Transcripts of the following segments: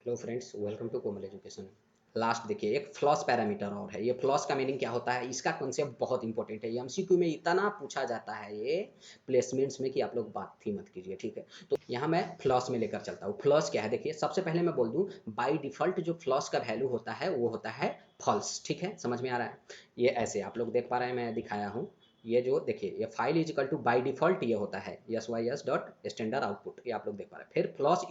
Hello friends, welcome to Komal education. Last देखिए, एक floss parameter और है। ये फ्लॉस का मीनिंग क्या होता है, इसका कॉन्सेप्ट बहुत इंपॉर्टेंट है। ये एमसीक्यू में इतना पूछा जाता है ये प्लेसमेंट्स में कि आप लोग बात ही मत कीजिए, ठीक है। तो यहाँ मैं फ्लॉस में लेकर चलता हूँ। फ्लॉस क्या है, देखिए सबसे पहले मैं बोल दूँ, बाई डिफॉल्ट जो फ्लॉस का वैल्यू होता है वो होता है फॉल्स, ठीक है। समझ में आ रहा है? ये ऐसे आप लोग देख पा रहे हैं, मैं दिखाया हूँ। ये जो देखिए, ये file is equal to by default ये होता है S Y S dot standard output, ये आप लोग देख पा रहे हैं। फिर flush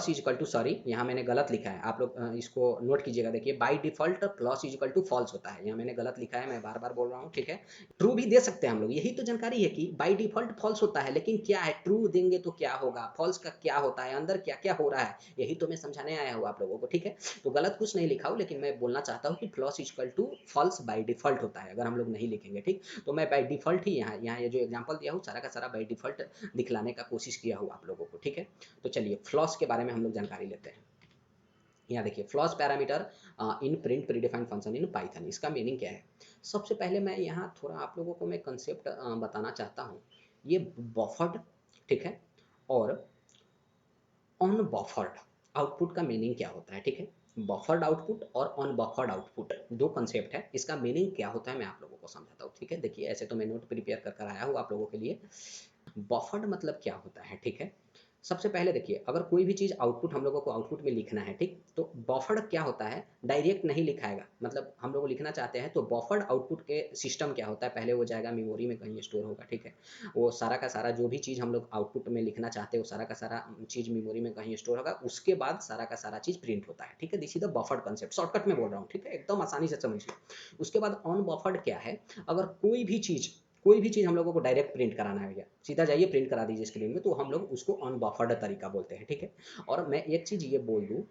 is equal to sorry, यहाँ मैंने गलत लिखा है, आप लोग इसको नोट कीजिएगा। देखिए by default flush is equal to false होता है, यहाँ मैंने गलत लिखा है, मैं बार बार बोल रहा हूँ, ठीक है। ट्रू भी दे सकते हैं हम लोग, यही तो जानकारी है कि बाई डिफॉल्ट फॉल्स होता है, लेकिन क्या है, ट्रू देंगे तो क्या होगा, फॉल्स का क्या होता है, अंदर क्या क्या हो रहा है, यही तो मैं समझाने आया हूँ आप लोगों को, ठीक है। तो गलत कुछ नहीं लिखा हूँ, लेकिन मैं बोलना चाहता हूँ कि flush is equal to false by default होता है, अगर हम लोग नहीं लिखेंगे, ठीक। तो मैं बाई डिफॉल्ट ही यहाँ यहाँ ये जो एग्जाम्पल दिया हूँ सारा का सारा बाई डिफॉल्ट दिखलाने का कोशिश किया हूँ आप लोगों को, ठीक है। तो चलिए फ्लॉस के बारे में हम लोग जानकारी लेते हैं। यहाँ देखिए, floss parameter in print predefined function in Python, इसका मीनिंग क्या है। सबसे पहले मैं यहाँ थोड़ा आप लोगों को मैं कंसेप्ट बताना चाहता हूँ। ये बफर्ड, ठीक है, और ऑन बफर्ड आउटपुट का मीनिंग क्या होता है, ठीक है। बफर्ड आउटपुट और ऑन बफर्ड आउटपुट दो कंसेप्ट है, इसका मीनिंग क्या होता है मैं आप लोगों को समझाता हूँ, ठीक है। देखिए ऐसे तो मैं नोट प्रिपेयर कर आया हूँ आप लोगों के लिए। बफर्ड मतलब क्या होता है, ठीक है। सबसे पहले देखिए, अगर कोई भी चीज़ आउटपुट हम लोगों को आउटपुट में लिखना है, ठीक, तो बफर्ड क्या होता है, डायरेक्ट नहीं लिखाएगा। मतलब हम लोग लिखना चाहते हैं तो बफर्ड आउटपुट के सिस्टम क्या होता है, पहले वो जाएगा मेमोरी में कहीं स्टोर होगा, ठीक है। वो सारा का सारा जो भी चीज़ हम लोग आउटपुट में लिखना चाहते हैं वो सारा का सारा चीज़ मेमोरी में कहीं स्टोर होगा, उसके बाद सारा का सारा चीज़ प्रिंट होता है, ठीक है। This is the buffered concept, shortcut में बोल रहा हूँ, ठीक है, एकदम आसानी से समझिए। उसके बाद ऑन बफर्ड क्या है, अगर कोई भी चीज़ हम लोगों को डायरेक्ट प्रिंट कराना है भैया, सीधा जाइए प्रिंट करा दीजिए स्क्रीन में, तो हम लोग उसको अनबफर्ड तरीका बोलते हैं, ठीक है। और मैं एक चीज़ ये बोल दूँ,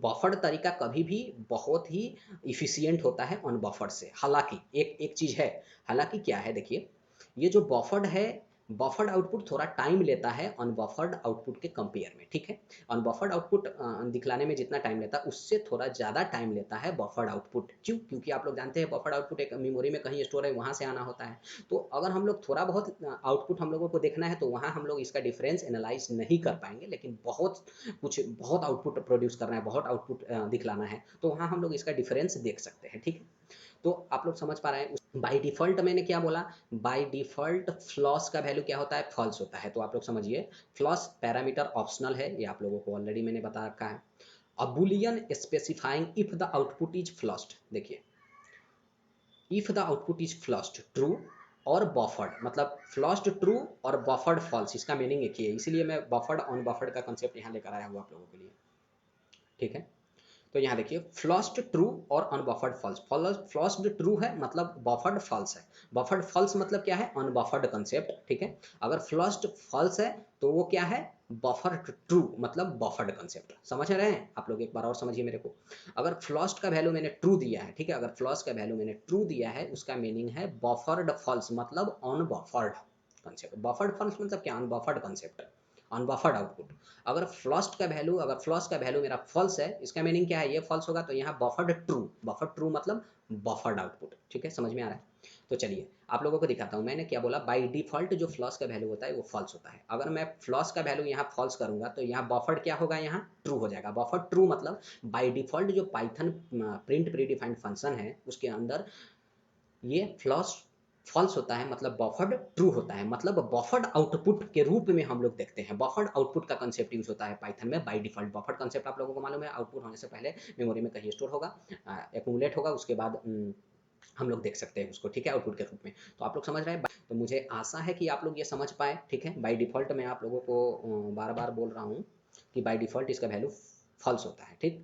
बफर्ड तरीका कभी भी बहुत ही इफिशियंट होता है अनबफर्ड से। हालांकि एक एक चीज़ है, हालांकि क्या है देखिए, ये जो बफर्ड है, बफर्ड आउटपुट थोड़ा टाइम लेता है अनबफर्ड आउटपुट के कंपेयर में, ठीक है। अनबफर्ड आउटपुट दिखलाने में जितना टाइम लेता है उससे थोड़ा ज़्यादा टाइम लेता है बफर्ड आउटपुट। क्यों? क्योंकि आप लोग जानते हैं बफर्ड आउटपुट एक मेमोरी में कहीं स्टोर है, वहाँ से आना होता है। तो अगर हम लोग थोड़ा बहुत आउटपुट हम लोगों को देखना है तो वहाँ हम लोग इसका डिफरेंस एनालाइज नहीं कर पाएंगे, लेकिन बहुत आउटपुट प्रोड्यूस करना है, बहुत आउटपुट दिखलाना है, तो वहाँ हम लोग इसका डिफरेंस देख सकते हैं, ठीक है। तो आप लोग समझ पा रहे हैं। बाई डिफॉल्ट मैंने क्या बोला, बाई डिफॉल्ट फ्लॉस का वैल्यू क्या होता है, फॉल्स होता है। तो आप लोग समझिए, फ्लॉस पैरामीटर ऑप्शनल है, ये आप लोगों को ऑलरेडी मैंने बता रखा है। A boolean specifying if the output is flushed, देखिए if the output is flushed true और बफर्ड, मतलब फ्लॉस्ड ट्रू और बफर्ड फॉल्स, इसका मीनिंग एक ही है, इसीलिए मैं बफर्ड ऑन बफर्ड का कंसेप्ट यहाँ लेकर आया हूँ आप लोगों के लिए, ठीक है। तो यहाँ देखिए, फ्लॉस्ड ट्रू और अनबफर्ड फॉल्स। फ्लॉस्ड ट्रू है मतलब बफर्ड फॉल्स है, बफर्ड फॉल्स मतलब क्या है, अनबफर्ड कंसेप्ट, ठीक है। अगर फ्लॉस्ड फॉल्स है तो वो क्या है, बफर्ड ट्रू मतलब बफर्ड कंसेप्ट। समझ रहे हैं आप लोग, एक बार और समझिए मेरे को। अगर फ्लॉस्ड का वैल्यू मैंने ट्रू दिया है, ठीक है, अगर फ्लॉस का वैल्यू मैंने ट्रू दिया है, उसका मीनिंग है बफर्ड फॉल्स मतलब अनबफर्ड कंसेप्ट। बफर्ड फॉल्स मतलब क्या, अनबफर्ड कंसेप्ट, अनबफर्ड आउटपुट। अगर फ्लॉस का वैल्यू मेरा फॉल्स है, इसका मीनिंग क्या है, ये फॉल्स होगा, तो यहाँ बफर्ड ट्रू मतलब बफर्ड आउटपुट, ठीक है, समझ में आ रहा है। तो चलिए आप लोगों को दिखाता हूँ, मैंने क्या बोला, बाई डिफॉल्ट जो फ्लॉस का वैल्यू होता है वो फॉल्स होता है। अगर मैं फ्लॉस का वैल्यू यहाँ फॉल्स करूंगा तो यहाँ बफर्ड क्या होगा, यहाँ ट्रू हो जाएगा। बफर्ड ट्रू मतलब बाई डिफॉल्ट जो Python print pre defined function है उसके अंदर ये फ्लॉस फॉल्स होता है, मतलब बफर्ड ट्रू होता है, मतलब बफर्ड आउटपुट के रूप में हम लोग देखते हैं। बफर्ड आउटपुट का कंसेप्ट यूज होता है पाइथन में बाय डिफॉल्ट। बफर्ड कंसेप्ट आप लोगों को मालूम है, आउटपुट होने से पहले मेमोरी में कहीं स्टोर होगा, एक्यूमुलेट होगा, उसके बाद हम लोग देख सकते हैं उसको, ठीक है, आउटपुट के रूप में। तो आप लोग समझ रहे हैं, तो मुझे आशा है कि आप लोग ये समझ पाए, ठीक है। बाय डिफॉल्ट मैं आप लोगों को बार बार बोल रहा हूँ कि बाय डिफॉल्ट इसका वैल्यू फॉल्स होता है, ठीक।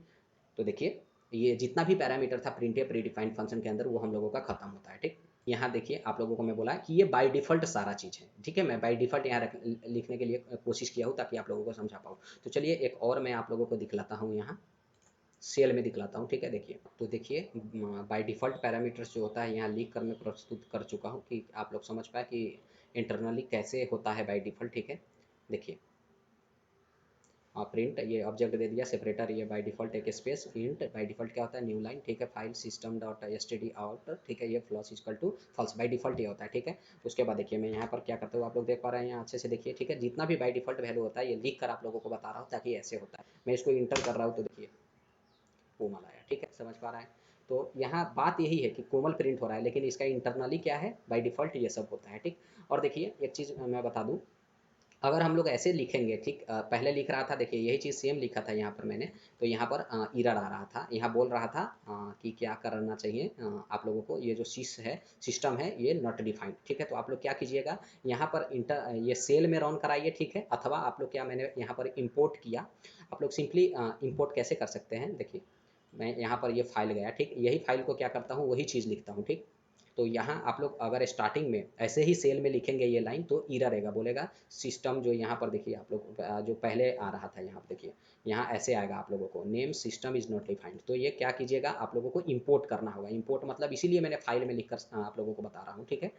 तो देखिए, ये जितना भी पैरामीटर था प्रिंट या प्री डिफाइंड फंक्शन के अंदर वो हम लोगों का खत्म होता है, ठीक। यहाँ देखिए, आप लोगों को मैं बोला कि ये बाय डिफॉल्ट सारा चीज़ है, ठीक है। मैं बाय डिफॉल्ट यहाँ लिखने के लिए कोशिश किया हूँ ताकि आप लोगों को समझा पाऊँ। तो चलिए एक और मैं आप लोगों को दिखलाता हूँ, यहाँ सेल में दिखलाता हूँ, ठीक है। देखिए, तो देखिए बाय डिफॉल्ट पैरामीटर्स जो होता है यहाँ लिख कर मैं प्रस्तुत कर चुका हूँ कि आप लोग समझ पाए कि इंटरनली कैसे होता है बाय डिफॉल्ट, ठीक है। देखिए, प्रिंट ये ऑब्जेक्ट दे दिया, सेपरेटर ये बाय डिफॉल्ट एक स्पेस, इंट बाय डिफॉल्ट क्या होता है न्यू लाइन, ठीक है, file system dot std out, ठीक है, ये flush equal to false by default ये होता है, ठीक है। उसके बाद देखिए मैं यहाँ पर क्या करता हूँ, आप लोग देख पा रहे हैं यहाँ अच्छे से देखिए, ठीक है, जितना भी बाय डिफॉल्ट वैल्यू होता है ये लिख कर आप लोगों को बता रहा हूँ ताकि ऐसे होता है। मैं इसको इंटर कर रहा हूँ तो देखिए कोमल आया, ठीक है, समझ पा रहे हैं। तो यहाँ बात यही है कि कोमल प्रिंट हो रहा है, लेकिन इसका इंटरनली क्या है, बाय डिफॉल्ट ये सब होता है, ठीक। और देखिए एक चीज़ मैं बता दूँ, अगर हम लोग ऐसे लिखेंगे, ठीक, पहले लिख रहा था, देखिए यही चीज़ सेम लिखा था यहाँ पर मैंने, तो यहाँ पर एरर आ रहा था, यहाँ बोल रहा था कि क्या करना चाहिए आप लोगों को, ये जो सिस्टम है ये नॉट डिफाइंड, ठीक है। तो आप लोग क्या कीजिएगा, यहाँ पर ये सेल में रन कराइए, ठीक है, अथवा आप लोग क्या, मैंने यहाँ पर इंपोर्ट किया, आप लोग सिंपली इंपोर्ट कैसे कर सकते हैं, देखिए मैं यहाँ पर ये फाइल गया, ठीक, यही फाइल को क्या करता हूँ, वही चीज़ लिखता हूँ, ठीक। तो यहाँ आप लोग अगर स्टार्टिंग में ऐसे ही सेल में लिखेंगे ये लाइन तो एरर आएगा, बोलेगा सिस्टम, जो यहाँ पर देखिए आप लोग जो पहले आ रहा था यहाँ पर देखिए, यहाँ ऐसे आएगा आप लोगों को, name system is not defined. तो ये क्या कीजिएगा, आप लोगों को इंपोर्ट करना होगा। इंपोर्ट मतलब इसीलिए मैंने फाइल में लिखकर आप लोगों को बता रहा हूँ, ठीक है।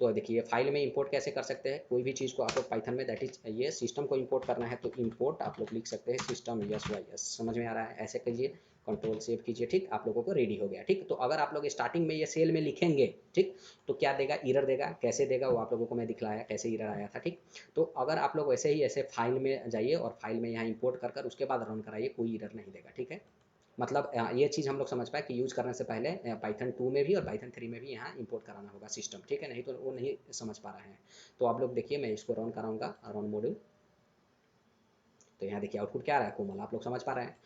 तो देखिए फाइल में इंपोर्ट कैसे कर सकते हैं, कोई भी चीज़ को आप लोग पाइथन में, दैट इज ये सिस्टम को इंपोर्ट करना है तो इंपोर्ट आप लोग लिख सकते हैं सिस्टम SYS, समझ में आ रहा है, ऐसे कीजिए, कंट्रोल सेव कीजिए, ठीक, आप लोगों को रेडी हो गया, ठीक। तो अगर आप लोग स्टार्टिंग में ये सेल में लिखेंगे, ठीक, तो क्या देगा, एरर देगा, कैसे देगा वो आप लोगों को मैं दिखलाया कैसे एरर आया था, ठीक। तो अगर आप लोग वैसे ही ऐसे फाइल में जाइए और फाइल में यहाँ इंपोर्ट कर उसके बाद रन कराइए, कोई एरर नहीं देगा, ठीक है। मतलब ये चीज़ हम लोग समझ पाए कि यूज़ करने से पहले पाइथन 2 में भी और पाइथन 3 में भी यहाँ इंपोर्ट कराना होगा सिस्टम, ठीक है, नहीं तो वो नहीं समझ पा रहे हैं। तो आप लोग देखिए मैं इसको रन कराऊंगा, रन मॉड्यूल, तो यहाँ देखिए आउटपुट क्या आ रहा है, कोमल, आप लोग समझ पा रहे हैं।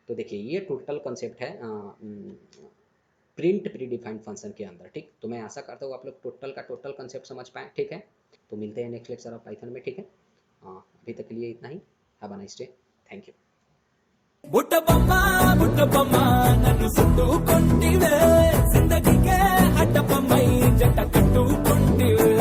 तो देखिए ये टोटल कॉन्सेप्ट है प्रिंट प्री डिफाइंड फंक्शन के अंदर, ठीक। तो मैं आशा करता हूँ आप लोग टोटल का टोटल कॉन्सेप्ट समझ पाएँ, ठीक है। तो मिलते हैं नेक्स्ट लेक्चर ऑफ पाइथन में, ठीक है। अभी तक के लिए इतना ही, have a nice day, thank you. బుట్టబొమ్మ బుట్టబొమ్మ నన్ను చుట్టుకుంటివే జిందగీకే అడ్డబొమ్మై జంట కట్టుకుంటివే